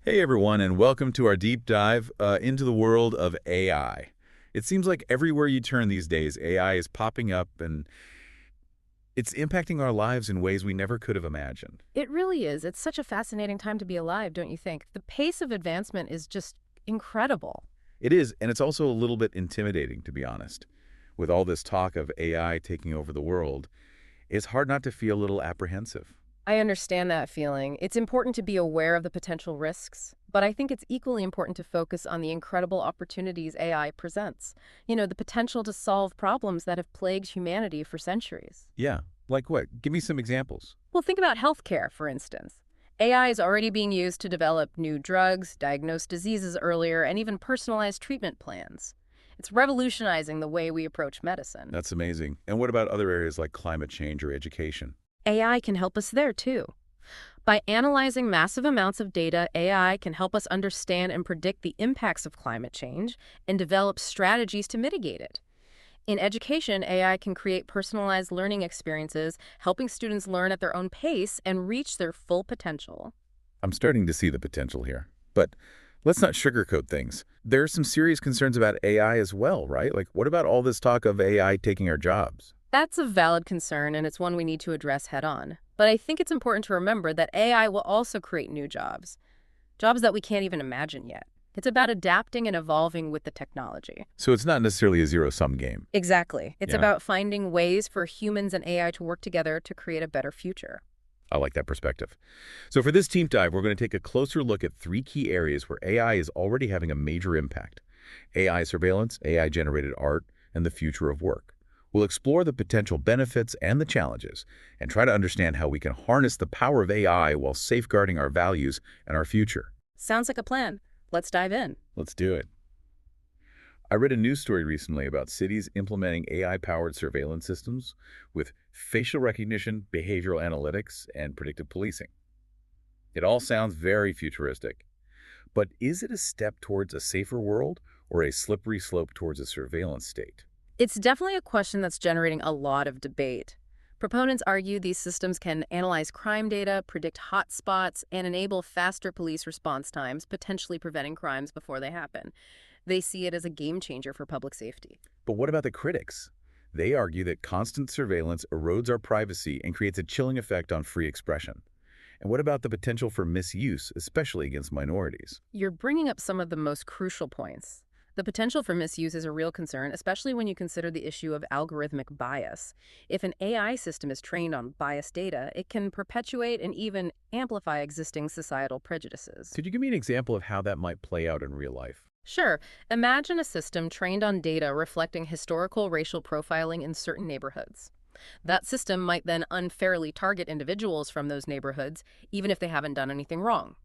Hey everyone, and welcome to our deep dive into the world of AI. It seems like everywhere you turn these days, AI is popping up and it's impacting our lives in ways we never could have imagined. It really is. It's such a fascinating time to be alive, don't you think? The pace of advancement is just incredible. It is, and it's also a little bit intimidating, to be honest. With all this talk of AI taking over the world, it's hard not to feel a little apprehensive. I understand that feeling. It's important to be aware of the potential risks, but I think it's equally important to focus on the incredible opportunities AI presents. The potential to solve problems that have plagued humanity for centuries. Yeah, like what? Give me some examples. Well, think about healthcare, for instance. AI is already being used to develop new drugs, diagnose diseases earlier, and even personalize treatment plans. It's revolutionizing the way we approach medicine. That's amazing. And what about other areas like climate change or education? AI can help us there too. By analyzing massive amounts of data, AI can help us understand and predict the impacts of climate change and develop strategies to mitigate it. In education, AI can create personalized learning experiences, helping students learn at their own pace and reach their full potential. I'm starting to see the potential here. But let's not sugarcoat things. There are some serious concerns about AI as well, right? Like, what about all this talk of AI taking our jobs? That's a valid concern, and it's one we need to address head on. But I think it's important to remember that AI will also create new jobs, jobs that we can't even imagine yet. It's about adapting and evolving with the technology. So it's not necessarily a zero-sum game. Exactly. It's Yeah, about finding ways for humans and AI to work together to create a better future. I like that perspective. So for this deep dive, we're going to take a closer look at three key areas where AI is already having a major impact: AI surveillance, AI-generated art, and the future of work. We'll explore the potential benefits and the challenges, and try to understand how we can harness the power of AI while safeguarding our values and our future. Sounds like a plan. Let's dive in. Let's do it. I read a news story recently about cities implementing AI-powered surveillance systems with facial recognition, behavioral analytics, and predictive policing. It all sounds very futuristic, but is it a step towards a safer world or a slippery slope towards a surveillance state? It's definitely a question that's generating a lot of debate. Proponents argue these systems can analyze crime data, predict hotspots, and enable faster police response times, potentially preventing crimes before they happen. They see it as a game changer for public safety. But what about the critics? They argue that constant surveillance erodes our privacy and creates a chilling effect on free expression. And what about the potential for misuse, especially against minorities? You're bringing up some of the most crucial points. The potential for misuse is a real concern, especially when you consider the issue of algorithmic bias. If an AI system is trained on biased data, it can perpetuate and even amplify existing societal prejudices. Could you give me an example of how that might play out in real life? Sure, imagine a system trained on data reflecting historical racial profiling in certain neighborhoods. That system might then unfairly target individuals from those neighborhoods, even if they haven't done anything wrong.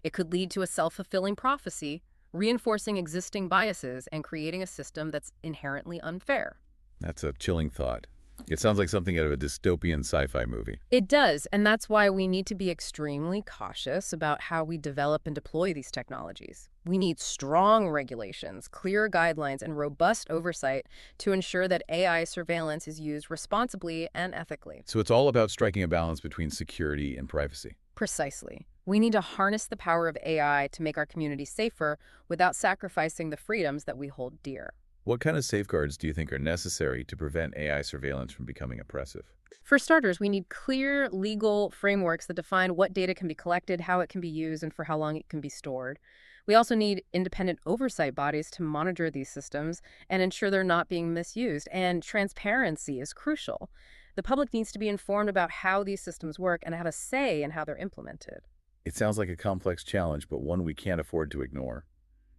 It could lead to a self-fulfilling prophecy, reinforcing existing biases and creating a system that's inherently unfair. That's a chilling thought. It sounds like something out of a dystopian sci-fi movie. It does, and that's why we need to be extremely cautious about how we develop and deploy these technologies. We need strong regulations, clear guidelines, and robust oversight to ensure that AI surveillance is used responsibly and ethically. So it's all about striking a balance between security and privacy. Precisely. We need to harness the power of AI to make our communities safer without sacrificing the freedoms that we hold dear. What kind of safeguards do you think are necessary to prevent AI surveillance from becoming oppressive? For starters, we need clear legal frameworks that define what data can be collected, how it can be used, and for how long it can be stored. We also need independent oversight bodies to monitor these systems and ensure they're not being misused. And transparency is crucial. The public needs to be informed about how these systems work and have a say in how they're implemented. It sounds like a complex challenge, but one we can't afford to ignore.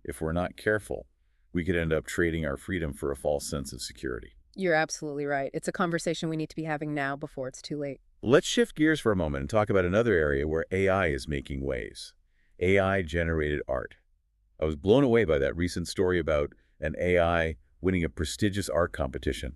If we're not careful, we could end up trading our freedom for a false sense of security. You're absolutely right. It's a conversation we need to be having now before it's too late. Let's shift gears for a moment and talk about another area where AI is making waves: AI-generated art. I was blown away by that recent story about an AI winning a prestigious art competition.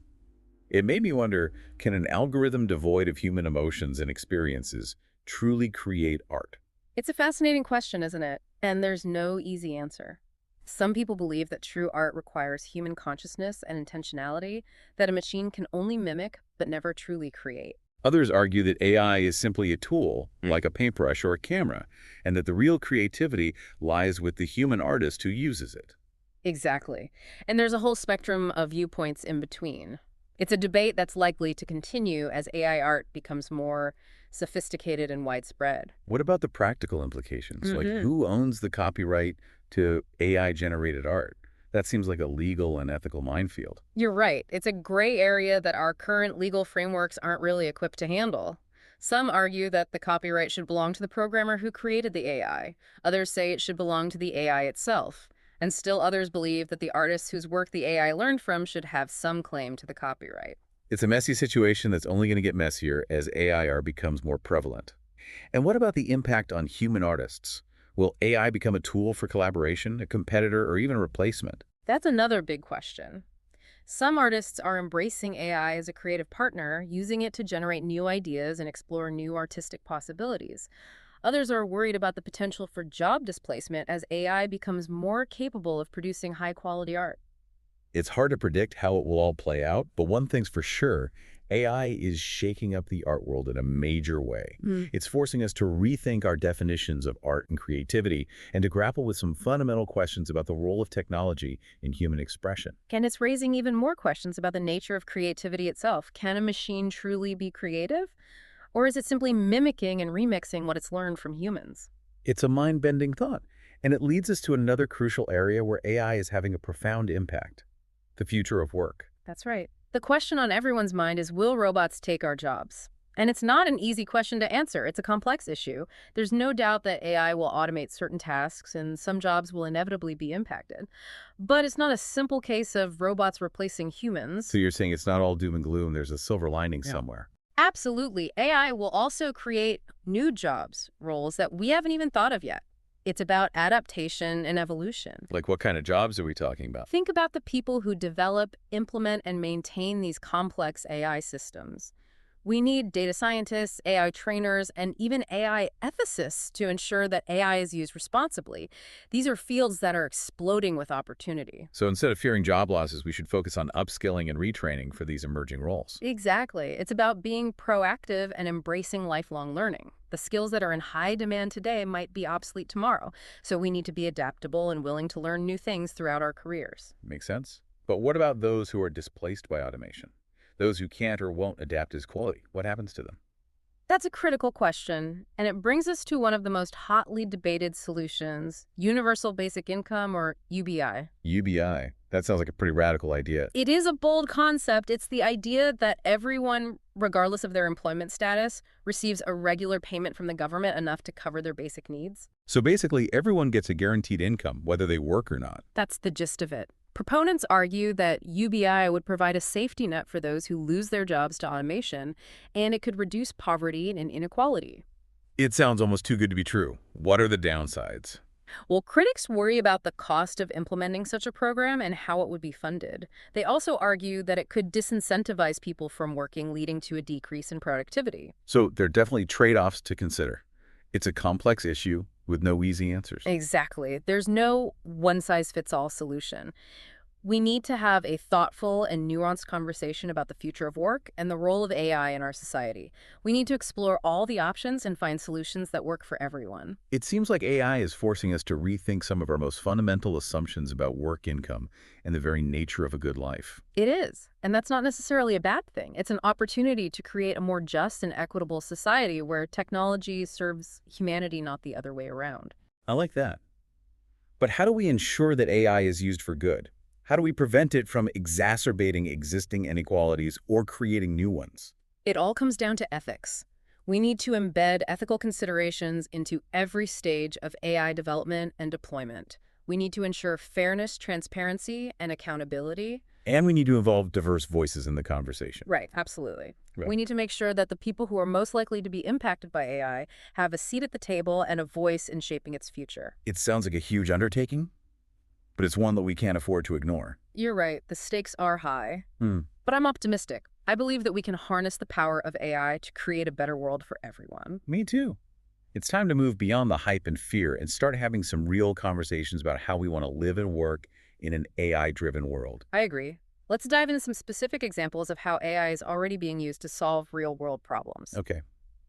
It made me wonder, can an algorithm devoid of human emotions and experiences truly create art? It's a fascinating question, isn't it? And there's no easy answer. Some people believe that true art requires human consciousness and intentionality that a machine can only mimic but never truly create. Others argue that AI is simply a tool, like a paintbrush or a camera, and that the real creativity lies with the human artist who uses it. Exactly. And there's a whole spectrum of viewpoints in between. It's a debate that's likely to continue as AI art becomes more sophisticated and widespread. What about the practical implications? Like, hmm who owns the copyright to AI-generated art? That seems like a legal and ethical minefield. You're right. It's a gray area that our current legal frameworks aren't really equipped to handle. Some argue that the copyright should belong to the programmer who created the AI. Others say it should belong to the AI itself. And still others believe that the artists whose work the AI learned from should have some claim to the copyright. It's a messy situation that's only going to get messier as AI art becomes more prevalent. And what about the impact on human artists? Will AI become a tool for collaboration, a competitor, or even a replacement? That's another big question. Some artists are embracing AI as a creative partner, using it to generate new ideas and explore new artistic possibilities. Others are worried about the potential for job displacement as AI becomes more capable of producing high-quality art. It's hard to predict how it will all play out, but one thing's for sure, AI is shaking up the art world in a major way. It's forcing us to rethink our definitions of art and creativity and to grapple with some fundamental questions about the role of technology in human expression. And it's raising even more questions about the nature of creativity itself. Can a machine truly be creative? Or is it simply mimicking and remixing what it's learned from humans? It's a mind-bending thought, and it leads us to another crucial area where AI is having a profound impact: the future of work. That's right. The question on everyone's mind is, will robots take our jobs? And it's not an easy question to answer. It's a complex issue. There's no doubt that AI will automate certain tasks and some jobs will inevitably be impacted. But it's not a simple case of robots replacing humans. So you're saying it's not all doom and gloom, there's a silver lining somewhere. Absolutely. AI will also create new jobs, roles that we haven't even thought of yet. It's about adaptation and evolution. Like, what kind of jobs are we talking about? Think about the people who develop, implement, and maintain these complex AI systems. We need data scientists, AI trainers, and even AI ethicists to ensure that AI is used responsibly. These are fields that are exploding with opportunity. So instead of fearing job losses, we should focus on upskilling and retraining for these emerging roles. Exactly. It's about being proactive and embracing lifelong learning. The skills that are in high demand today might be obsolete tomorrow, so we need to be adaptable and willing to learn new things throughout our careers. Makes sense? But what about those who are displaced by automation? Those who can't or won't adapt as quality, what happens to them? That's a critical question, and it brings us to one of the most hotly debated solutions, universal basic income, or UBI. UBI. That sounds like a pretty radical idea. It is a bold concept. It's the idea that everyone, regardless of their employment status, receives a regular payment from the government enough to cover their basic needs. So basically, everyone gets a guaranteed income, whether they work or not. That's the gist of it. Proponents argue that UBI would provide a safety net for those who lose their jobs to automation, and it could reduce poverty and inequality. It sounds almost too good to be true. What are the downsides? Well, critics worry about the cost of implementing such a program and how it would be funded. They also argue that it could disincentivize people from working, leading to a decrease in productivity. So there are definitely trade-offs to consider. It's a complex issue with no easy answers. Exactly. There's no one-size-fits-all solution. We need to have a thoughtful and nuanced conversation about the future of work and the role of AI in our society. We need to explore all the options and find solutions that work for everyone. It seems like AI is forcing us to rethink some of our most fundamental assumptions about work income and the very nature of a good life. It is, and that's not necessarily a bad thing. It's an opportunity to create a more just and equitable society where technology serves humanity, not the other way around. I like that. But how do we ensure that AI is used for good? How do we prevent it from exacerbating existing inequalities or creating new ones? It all comes down to ethics. We need to embed ethical considerations into every stage of AI development and deployment. We need to ensure fairness, transparency, and accountability. And we need to involve diverse voices in the conversation. Right, absolutely. Right. We need to make sure that the people who are most likely to be impacted by AI have a seat at the table and a voice in shaping its future. It sounds like a huge undertaking, but it's one that we can't afford to ignore. You're right, the stakes are high. But I'm optimistic. I believe that we can harness the power of AI to create a better world for everyone. Me too. It's time to move beyond the hype and fear and start having some real conversations about how we want to live and work in an AI-driven world. I agree. Let's dive into some specific examples of how AI is already being used to solve real-world problems. Okay,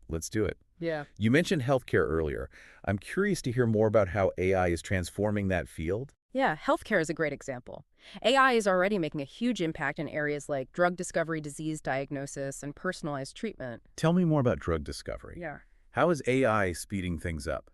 let's do it. Yeah. You mentioned healthcare earlier. I'm curious to hear more about how AI is transforming that field. Yeah, healthcare is a great example. AI is already making a huge impact in areas like drug discovery, disease diagnosis, and personalized treatment. Tell me more about drug discovery. Yeah. How is AI speeding things up?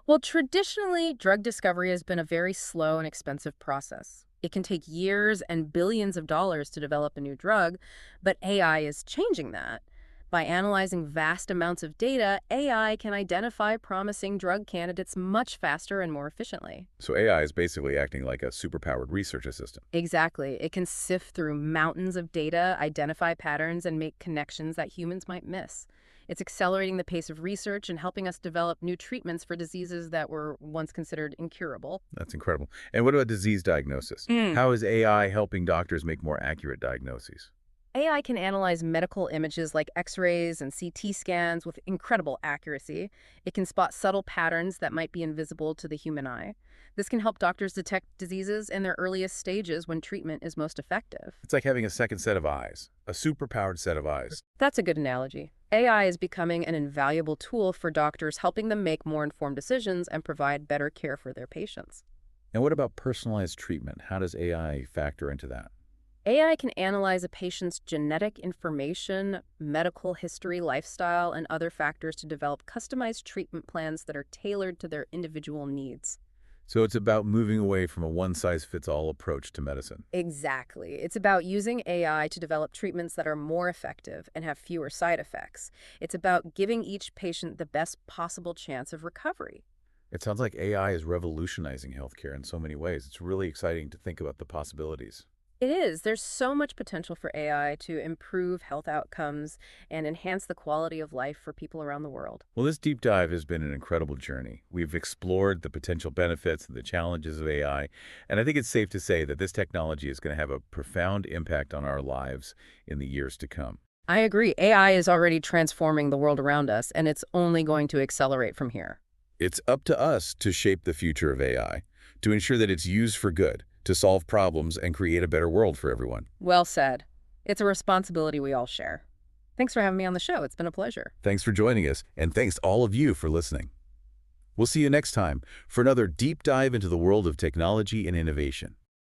Well, traditionally, drug discovery has been a very slow and expensive process. It can take years and billions of dollars to develop a new drug, but AI is changing that. By analyzing vast amounts of data, AI can identify promising drug candidates much faster and more efficiently. So AI is basically acting like a superpowered research assistant. Exactly. It can sift through mountains of data, identify patterns, and make connections that humans might miss. It's accelerating the pace of research and helping us develop new treatments for diseases that were once considered incurable. That's incredible. And what about disease diagnosis? How is AI helping doctors make more accurate diagnoses? AI can analyze medical images like X-rays and CT scans with incredible accuracy. It can spot subtle patterns that might be invisible to the human eye. This can help doctors detect diseases in their earliest stages when treatment is most effective. It's like having a second set of eyes, a superpowered set of eyes. That's a good analogy. AI is becoming an invaluable tool for doctors, helping them make more informed decisions and provide better care for their patients. And what about personalized treatment? How does AI factor into that? AI can analyze a patient's genetic information, medical history, lifestyle, and other factors to develop customized treatment plans that are tailored to their individual needs. So it's about moving away from a one-size-fits-all approach to medicine. Exactly. It's about using AI to develop treatments that are more effective and have fewer side effects. It's about giving each patient the best possible chance of recovery. It sounds like AI is revolutionizing healthcare in so many ways. It's really exciting to think about the possibilities. It is. There's so much potential for AI to improve health outcomes and enhance the quality of life for people around the world. Well, this deep dive has been an incredible journey. We've explored the potential benefits and the challenges of AI, and I think it's safe to say that this technology is going to have a profound impact on our lives in the years to come. I agree. AI is already transforming the world around us, and it's only going to accelerate from here. It's up to us to shape the future of AI, to ensure that it's used for good, to solve problems and create a better world for everyone. Well said. It's a responsibility we all share. Thanks for having me on the show. It's been a pleasure. Thanks for joining us, and thanks to all of you for listening. We'll see you next time for another deep dive into the world of technology and innovation.